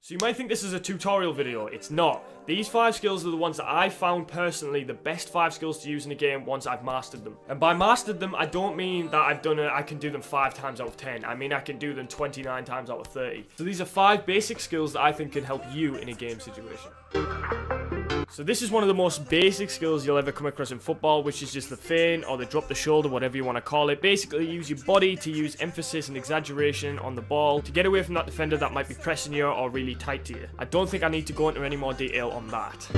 So you might think this is a tutorial video. It's not. These 5 skills are the ones that I found personally the best 5 skills to use in a game once I've mastered them. And by mastered them, I don't mean that I can do them 5 times out of 10. I mean I can do them 29 times out of 30. So these are 5 basic skills that I think can help you in a game situation. So this is one of the most basic skills you'll ever come across in football, which is just the feint or the drop the shoulder, whatever you want to call it. Basically, use your body to use emphasis and exaggeration on the ball to get away from that defender that might be pressing you or really tight to you. I don't think I need to go into any more detail on that.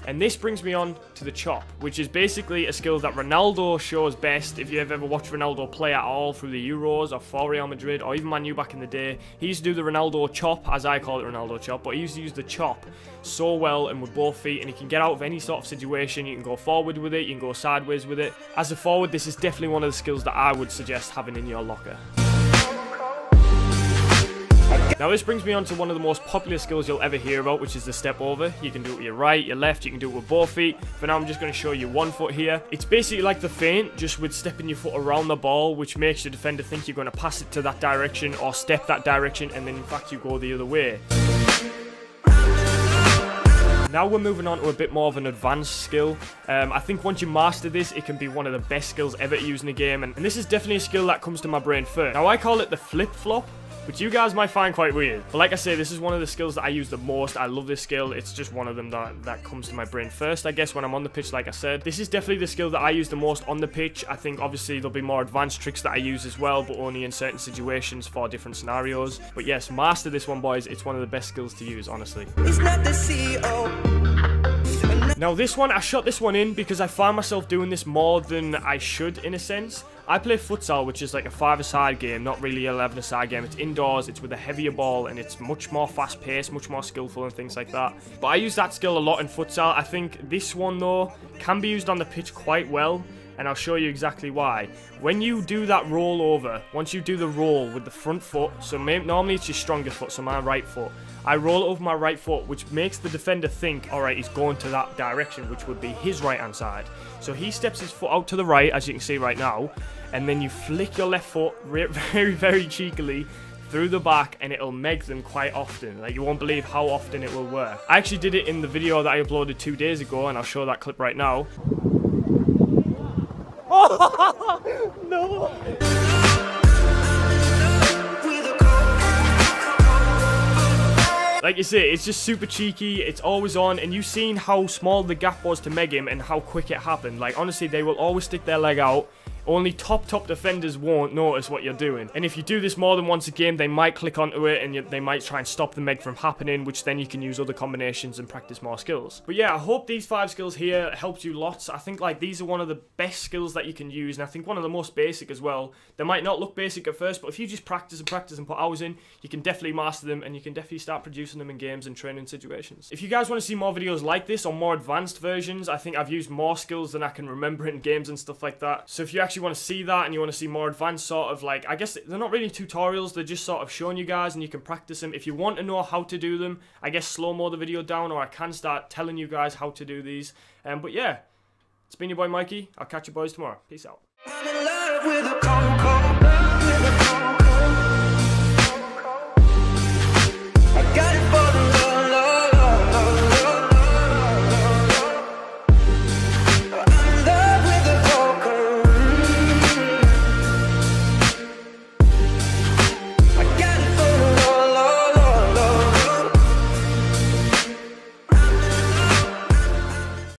And this brings me on to the chop, which is basically a skill that Ronaldo shows best. If you have ever watched Ronaldo play at all through the Euros or for Real Madrid or even Man U back in the day, he used to do the Ronaldo chop, as I call it Ronaldo chop, but he used to use the chop so well and with both feet, and he can get out of any sort of situation. You can go forward with it, you can go sideways with it. As a forward, this is definitely one of the skills that I would suggest having in your locker. Now this brings me on to one of the most popular skills you'll ever hear about, which is the step over. You can do it with your right, your left, you can do it with both feet. For now I'm just going to show you one foot here. It's basically like the feint, just with stepping your foot around the ball, which makes the defender think you're going to pass it to that direction or step that direction, and then in fact you go the other way. Now we're moving on to a bit more of an advanced skill. I think once you master this, it can be one of the best skills ever to use in a game, and this is definitely a skill that comes to my brain first. Now I call it the flip-flop, which you guys might find quite weird. But like I say, this is one of the skills that I use the most. I love this skill. It's just one of them that comes to my brain first, I guess, when I'm on the pitch, like I said. This is definitely the skill that I use the most on the pitch. I think, obviously, there'll be more advanced tricks that I use as well, but only in certain situations for different scenarios. But yes, master this one, boys. It's one of the best skills to use, honestly. It's not the CEO. Now this one, I shot this one in because I find myself doing this more than I should, in a sense. I play futsal, which is like a 5-a-side game, not really an 11-a-side game. It's indoors, it's with a heavier ball, and it's much more fast-paced, much more skillful and things like that. But I use that skill a lot in futsal. I think this one, though, can be used on the pitch quite well, and I'll show you exactly why. When you do that roll over, once you do the roll with the front foot, so normally it's your strongest foot, so my right foot, I roll over my right foot, which makes the defender think, alright, he's going to that direction, which would be his right-hand side. So he steps his foot out to the right, as you can see right now, and then you flick your left foot very, very cheekily through the back, and it'll make them quite often. Like, you won't believe how often it will work. I actually did it in the video that I uploaded 2 days ago, and I'll show that clip right now. Oh, no! Like you say, it's just super cheeky, it's always on, and you've seen how small the gap was to meg him and how quick it happened. Like, honestly, they will always stick their leg out. Only top defenders won't notice what you're doing. And if you do this more than once a game, they might click onto it and they might try and stop the meg from happening, which then you can use other combinations and practice more skills. But yeah, I hope these 5 skills here helped you lots. I think like these are one of the best skills that you can use, and I think one of the most basic as well. They might not look basic at first, but if you just practice and put hours in, you can definitely master them, and you can definitely start producing them in games and training situations. If you guys want to see more videos like this or more advanced versions, I think I've used more skills than I can remember in games and stuff like that. So if you actually want to see that and you want to see more advanced sort of, like, I guess they're not really tutorials, they're just sort of showing you guys and you can practice them. If you want to know how to do them, I guess slow-mo the video down, or I can start telling you guys how to do these. But yeah, it's been your boy Mikey. I'll catch you boys tomorrow. Peace out.